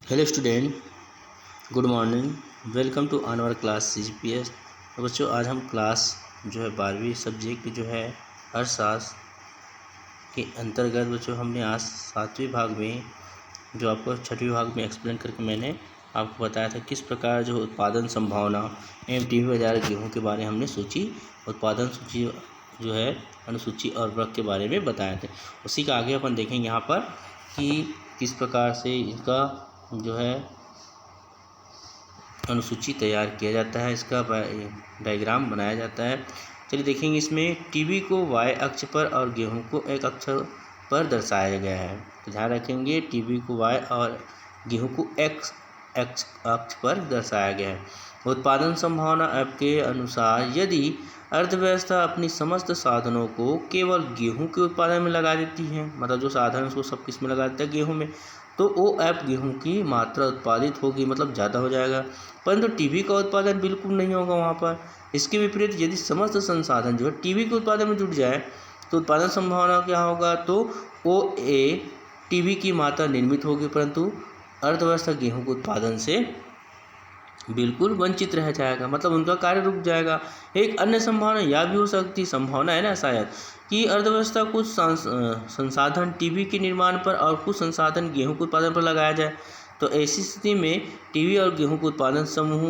Hello student, good morning. Welcome to our class CGPS। तो बच्चों, आज हम क्लास जो है 12वीं सब्जेक्ट जो है अर्थशास्त्र के अंतर्गत बच्चों हमने आज 7वें भाग में जो आपको 6वें भाग में एक्सप्लेन करके मैंने आपको बताया था किस प्रकार जो उत्पादन संभावना MTV बाजार गेहूँ के बारे में हमने सूची उत्पादन सूची जो है अनुसूची और वर्ग के बारे में बताए थे। उसी का आगे अपन देखेंगे यहाँ पर कि किस प्रकार से इसका जो है अनुसूची तैयार किया जाता है, इसका डायग्राम बनाया जाता है। चलिए देखेंगे। इसमें टीवी को y अक्ष पर और गेहूं को x अक्ष पर दर्शाया गया है। तो ध्यान रखेंगे, टीवी को y और गेहूं को x अक्ष पर दर्शाया गया है। उत्पादन संभावना ऐप के अनुसार यदि अर्थव्यवस्था अपनी समस्त साधनों को केवल गेहूं के उत्पादन में लगा देती है, मतलब जो साधन है उसको सब किस में लगा देता है, गेहूं में, तो वो ऐप गेहूं की मात्रा उत्पादित होगी, मतलब ज़्यादा हो जाएगा। परंतु टीवी का उत्पादन बिल्कुल नहीं होगा वहाँ पर। इसके विपरीत यदि समस्त संसाधन जो है टीवी के उत्पादन में जुट जाए तो उत्पादन संभावना क्या होगा, तो ओ ए टीवी की मात्रा निर्मित होगी, परंतु अर्थव्यवस्था गेहूं के उत्पादन से बिल्कुल वंचित रह जाएगा, मतलब उनका कार्य रुक जाएगा। एक अन्य संभावना यह भी हो सकती संभावना है ना शायद कि अर्थव्यवस्था कुछ संसाधन टीवी के निर्माण पर और कुछ संसाधन गेहूं के उत्पादन पर लगाया जाए। तो ऐसी स्थिति में टीवी और गेहूं के उत्पादन समूह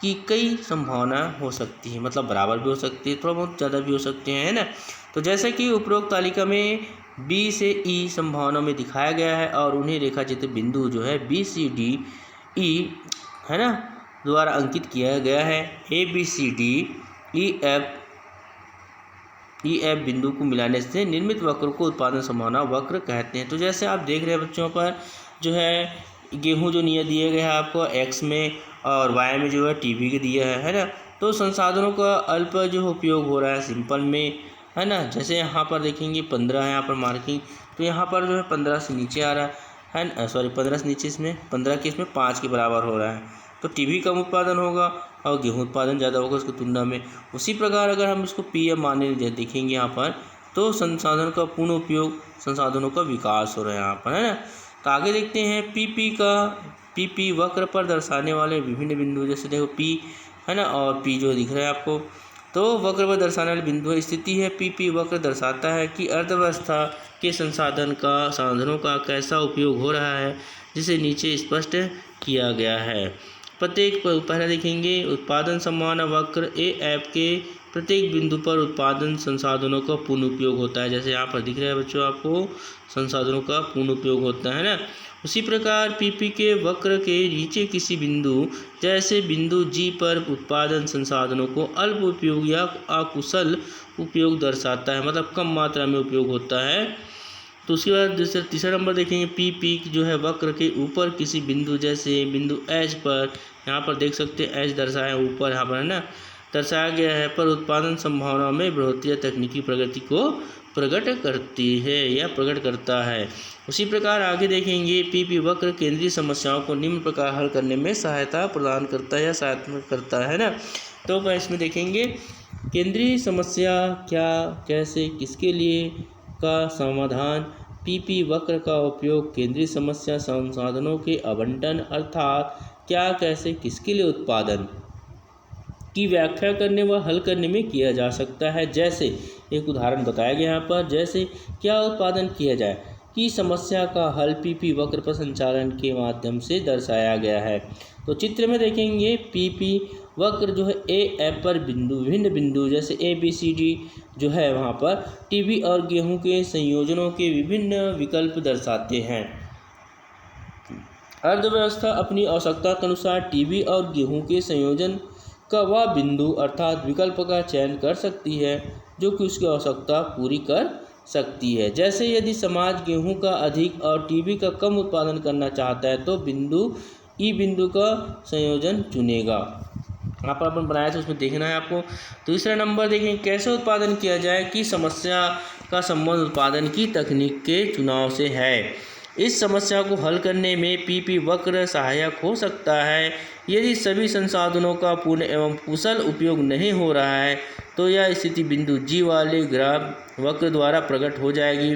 की कई संभावना हो सकती है, मतलब बराबर भी हो सकती है, थोड़ा बहुत ज़्यादा भी हो सकते हैं, है ना। तो जैसे कि उपरोक्त तालिका में बी से ई संभावना में दिखाया गया है और उन्हें रेखाचित्र बिंदु जो है BCDE है ना द्वारा अंकित किया गया है। ABCDEF बिंदु को मिलाने से निर्मित वक्र को उत्पादन संभावना वक्र कहते हैं। तो जैसे आप देख रहे हैं बच्चों पर जो है गेहूं जो नियत दिए गए हैं आपको x में और y में जो है टीवी के दिया है ना। तो संसाधनों का अल्प जो उपयोग हो रहा है सिंपल में, है ना। जैसे यहाँ पर देखेंगे 15 है यहाँ पर मार्किंग, तो यहाँ पर जो है 15 से नीचे आ रहा है ना, सॉरी 15 से नीचे, इसमें 15 के इसमें 5 के बराबर हो रहा है, तो टीवी कम उत्पादन होगा और गेहूं उत्पादन ज़्यादा होगा उसकी तुलना में। उसी प्रकार अगर हम इसको PM माने देखेंगे यहाँ पर, तो संसाधन का पूर्ण उपयोग, संसाधनों का विकास हो रहा है यहाँ पर, है ना। तो आगे देखते हैं PP वक्र पर दर्शाने वाले विभिन्न बिंदु, जैसे देखो P है ना और P जो दिख रहा है आपको, तो वक्र पर दर्शाने वाले बिंदु स्थिति है। PP वक्र दर्शाता है कि अर्थव्यवस्था के साधनों का कैसा उपयोग हो रहा है, जिसे नीचे स्पष्ट किया गया है। प्रत्येक पहले देखेंगे उत्पादन संभावना वक्र ए ऐप के प्रत्येक बिंदु पर उत्पादन संसाधनों का पूर्ण उपयोग होता है। जैसे यहाँ पर दिख रहा है बच्चों आपको, संसाधनों का पूर्ण उपयोग होता है ना। उसी प्रकार PP के वक्र के नीचे किसी बिंदु जैसे बिंदु G पर उत्पादन संसाधनों को अल्प उपयोग या अकुशल उपयोग दर्शाता है, मतलब कम मात्रा में उपयोग होता है। तो उसके बाद तीसरा नंबर देखेंगे PP जो है वक्र के ऊपर किसी बिंदु जैसे बिंदु H पर, यहाँ पर देख सकते हैं H दर्शाया ऊपर यहाँ पर, है ना, दर्शाया गया है, पर उत्पादन संभावना में बढ़ोतरी या तकनीकी प्रगति को प्रकट करती है या प्रकट करता है। उसी प्रकार आगे देखेंगे PP वक्र केंद्रीय समस्याओं को निम्न प्रकार हल करने में सहायता प्रदान करता है या सहायता करता है ना। तो इसमें देखेंगे केंद्रीय समस्या क्या, कैसे, किसके लिए का समाधान। PP वक्र का उपयोग केंद्रीय समस्या संसाधनों के आवंटन अर्थात क्या, कैसे, किसके लिए उत्पादन की व्याख्या करने व हल करने में किया जा सकता है। जैसे एक उदाहरण बताया गया यहाँ पर, जैसे क्या उत्पादन किया जाए की समस्या का हल PP वक्र पर संचालन के माध्यम से दर्शाया गया है। तो चित्र में देखेंगे PP वक्र जो है ए ऐप पर विभिन्न बिंदु जैसे ABCD जो है वहाँ पर टीवी और गेहूं के संयोजनों के विभिन्न विकल्प दर्शाते हैं। अर्थव्यवस्था अपनी आवश्यकता के अनुसार टीवी और गेहूं के संयोजन का वह बिंदु अर्थात विकल्प का चयन कर सकती है जो कि उसकी आवश्यकता पूरी कर सकती है। जैसे यदि समाज गेहूं का अधिक और टीवी का कम उत्पादन करना चाहता है तो बिंदु का संयोजन चुनेगा। यहाँ पर अपन बनाया था, उसमें देखना है आपको। दूसरा नंबर देखें कैसे उत्पादन किया जाए कि समस्या का संबंध उत्पादन की तकनीक के चुनाव से है। इस समस्या को हल करने में PP वक्र सहायक हो सकता है। यदि सभी संसाधनों का पूर्ण एवं कुशल उपयोग नहीं हो रहा है तो यह स्थिति बिंदु G वाले ग्राफ वक्र द्वारा प्रकट हो जाएगी।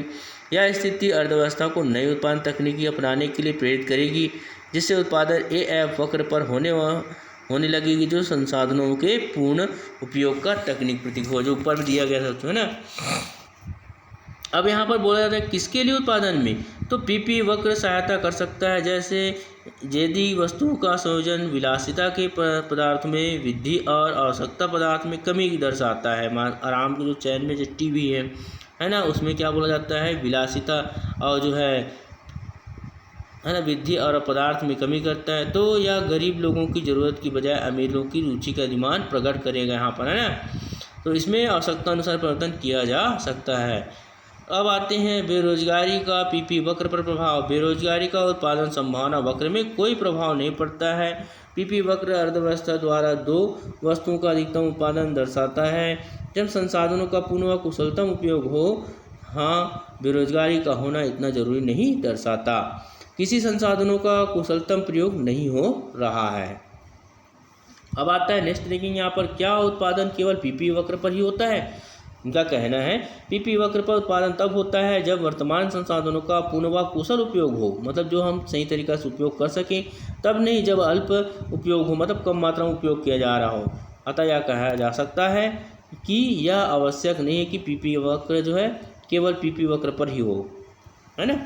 यह स्थिति अर्थव्यवस्था को नई उत्पादन तकनीकी अपनाने के लिए प्रेरित करेगी। जिससे उत्पादन AF वक्र पर होने लगेगी, जो संसाधनों के पूर्ण उपयोग का तकनीक प्रतीक हो, जो ऊपर में दिया गया था, है ना। अब यहाँ पर बोला जाता है किसके लिए उत्पादन में, तो PP वक्र सहायता कर सकता है, जैसे यदि वस्तुओं का संयोजन विलासिता के पदार्थ में वृद्धि और आवश्यकता पदार्थ में कमी दर्शाता है। आराम के जो चैन में जो टीवी है ना, उसमें क्या बोला जाता है, विलासिता और जो है ना वृद्धि और पदार्थ में कमी करता है, तो यह गरीब लोगों की ज़रूरत की बजाय अमीर लोगों की रुचि का डिमांड प्रकट करेगा यहाँ पर, है ना। तो इसमें आवश्यकता अनुसार परिवर्तन किया जा सकता है। अब आते हैं बेरोजगारी का PP वक्र पर प्रभाव। बेरोजगारी का उत्पादन संभावना वक्र में कोई प्रभाव नहीं पड़ता है। PP वक्र अर्थव्यवस्था द्वारा दो वस्तुओं का अधिकतम उत्पादन दर्शाता है जब संसाधनों का पूर्ण व कुशलतम उपयोग हो। हाँ, बेरोजगारी का होना इतना जरूरी नहीं दर्शाता, किसी संसाधनों का कुशलतम प्रयोग नहीं हो रहा है। अब आता है नेक्स्ट, देखेंगे यहाँ पर क्या उत्पादन केवल PP वक्र पर ही होता है। उनका कहना है PP वक्र पर उत्पादन तब होता है जब वर्तमान संसाधनों का पूर्ण व कुशल उपयोग हो, मतलब जो हम सही तरीका से उपयोग कर सकें, तब नहीं जब अल्प उपयोग हो, मतलब कम मात्रा में उपयोग किया जा रहा हो। अतः यह कहा जा सकता है कि यह आवश्यक नहीं है कि PP वक्र जो है केवल PP वक्र पर ही हो, है ना।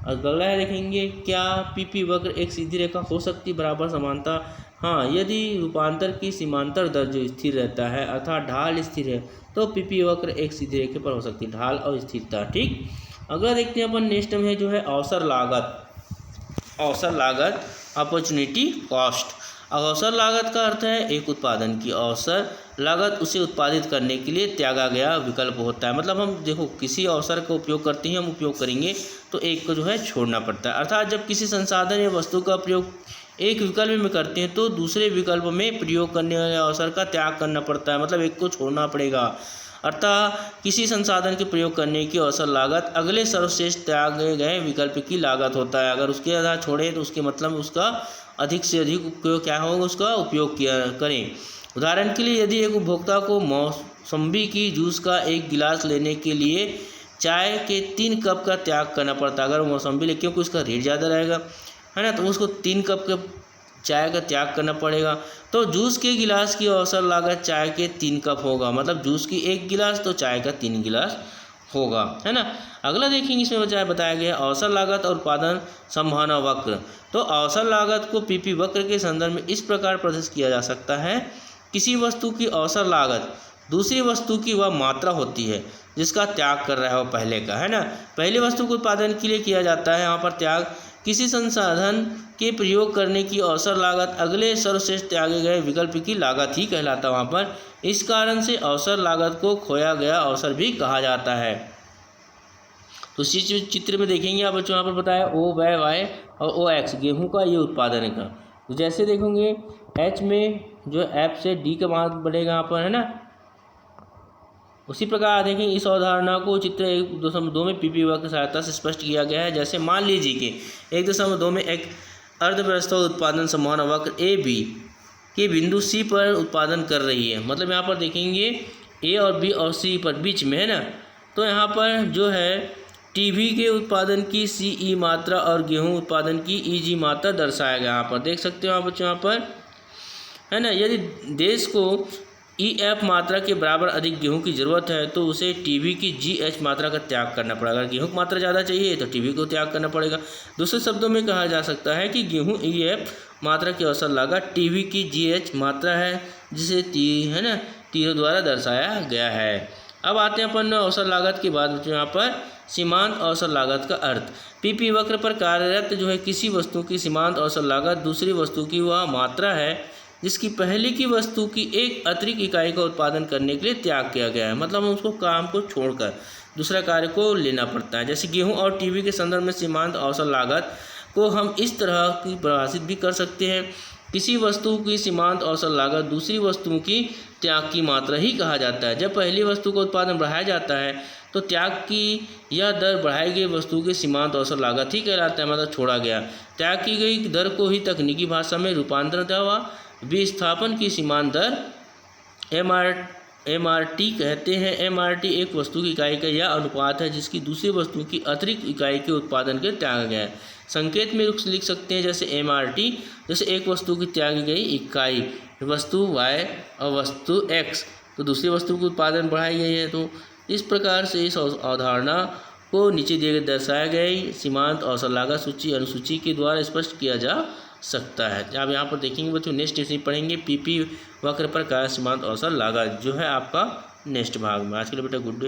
अगला है देखेंगे, क्या PP वक्र एक सीधी रेखा हो सकती बराबर समानता। हाँ, यदि रूपांतर की सीमांतर दर जो स्थिर रहता है अर्थात ढाल स्थिर है, तो PP वक्र एक सीधी रेखा पर हो सकती है, ढाल और स्थिरता। ठीक, अगला देखते हैं अपन नेक्स्ट में है जो है अवसर लागत। अवसर लागत, अपॉर्चुनिटी कॉस्ट। अवसर लागत का अर्थ है एक उत्पादन की अवसर लागत उसे उत्पादित करने के लिए त्यागा गया विकल्प होता है। मतलब हम देखो किसी अवसर का उपयोग करते हैं, हम उपयोग करेंगे तो एक को जो है छोड़ना पड़ता है। अर्थात जब किसी संसाधन या वस्तु का प्रयोग एक विकल्प में करते हैं तो दूसरे विकल्प में प्रयोग करने वाले अवसर का त्याग करना पड़ता है, मतलब एक को छोड़ना पड़ेगा। अर्थात किसी संसाधन के प्रयोग करने की अवसर लागत अगले सर्वश्रेष्ठ त्यागे गए विकल्प की लागत होता है। अगर उसके आधार छोड़े तो उसके मतलब उसका अधिक से अधिक उपयोग क्या होगा, उसका उपयोग किया करें। उदाहरण के लिए यदि एक उपभोक्ता को मौसम्बी की जूस का एक गिलास लेने के लिए चाय के 3 कप का त्याग करना पड़ता है, अगर मौसम्बी ले, क्योंकि उसका रेट ज़्यादा रहेगा, है ना, तो उसको 3 कप के चाय का त्याग करना पड़ेगा। तो जूस के गिलास की अवसर लागत चाय के 3 कप होगा, मतलब जूस की 1 गिलास तो चाय का 3 गिलास होगा, है ना। अगला देखेंगे, इसमें बताया गया अवसर लागत और उत्पादन संभावना वक्र। तो अवसर लागत को PP वक्र के संदर्भ में इस प्रकार प्रदर्शित किया जा सकता है, किसी वस्तु की अवसर लागत दूसरी वस्तु की वह मात्रा होती है जिसका त्याग कर रहा है वो पहले का, है ना। पहली वस्तु को उत्पादन के लिए किया जाता है यहाँ पर त्याग। किसी संसाधन के प्रयोग करने की अवसर लागत अगले सर्वश्रेष्ठ त्यागे गए विकल्प की लागत ही कहलाता वहाँ पर। इस कारण से अवसर लागत को खोया गया अवसर भी कहा जाता है। तो इसी चित्र में देखेंगे आप बच्चों, यहाँ पर बताया OY और OX गेहूं का ये उत्पादन का। तो जैसे देखेंगे H में जो F से D का मान बढ़ेगा यहाँ पर, है ना। उसी प्रकार देखें इस अवधारणा को चित्र 1.2 में PP वक्र की सहायता से स्पष्ट किया गया है। जैसे मान लीजिए कि 1.2 में एक अर्थव्यवस्था उत्पादन संभावना वक्र AB के बिंदु C पर उत्पादन कर रही है, मतलब यहाँ पर देखेंगे A और B और C पर बीच में, है ना। तो यहाँ पर जो है TV के उत्पादन की CE मात्रा और गेहूँ उत्पादन की EG मात्रा दर्शाया गया, यहाँ पर देख सकते हो आप बच्चों, यहाँ पर, है ना। यदि देश को EF मात्रा के बराबर अधिक गेहूं की ज़रूरत है तो उसे TV की GH मात्रा का त्याग करना पड़ेगा। अगर गेहूं की मात्रा ज़्यादा चाहिए तो TV को त्याग करना पड़ेगा। दूसरे शब्दों में कहा जा सकता है कि गेहूं EF मात्रा की अवसर लागत TV की GH मात्रा है, जिसे है ना तीरों द्वारा दर्शाया गया है। अब आते हैं अपन अवसर लागत के बाद बच्चों यहाँ पर सीमांत अवसर लागत का अर्थ। PP वक्र पर कार्यरत जो है किसी वस्तु की सीमांत अवसर लागत दूसरी वस्तु की वह मात्रा है जिसकी पहले की वस्तु की एक अतिरिक्त इकाई का उत्पादन करने के लिए त्याग किया गया है, मतलब हम उसको काम को छोड़कर दूसरा कार्य को लेना पड़ता है। जैसे गेहूं और TV के संदर्भ में सीमांत अवसर लागत को हम इस तरह की परिभाषित भी कर सकते हैं, किसी वस्तु की सीमांत अवसर लागत दूसरी वस्तु की त्याग की मात्रा ही कहा जाता है। जब पहली वस्तु का उत्पादन बढ़ाया जाता है तो त्याग की यह दर बढ़ाई गई वस्तु की सीमांत अवसर लागत ही कहलाता है, मतलब छोड़ा गया। त्याग की गई दर को ही तकनीकी भाषा में रूपांतरण व विस्थापन की सीमांत दर MRT कहते हैं। MRT एक वस्तु की इकाई का यह अनुपात है जिसकी दूसरी वस्तु की अतिरिक्त इकाई के उत्पादन के त्यागा गया है। संकेत में लिख सकते हैं जैसे MRT, जैसे एक वस्तु की त्यागी गई इकाई, वस्तु Y और वस्तु X, तो दूसरी वस्तु की उत्पादन बढ़ाई गई है। तो इस प्रकार से इस अवधारणा को नीचे दिए गए दर्शाया गई सीमांत औसत लागत सूची अनुसूची के द्वारा स्पष्ट किया जा सकता है। आप यहाँ पर देखेंगे बच्चों, नेक्स्ट इसी पढ़ेंगे PP वक्र पर कार्य सीमांत औसत लागत, जो है आपका नेक्स्ट भाग में। आज के लिए बेटा गुड डे।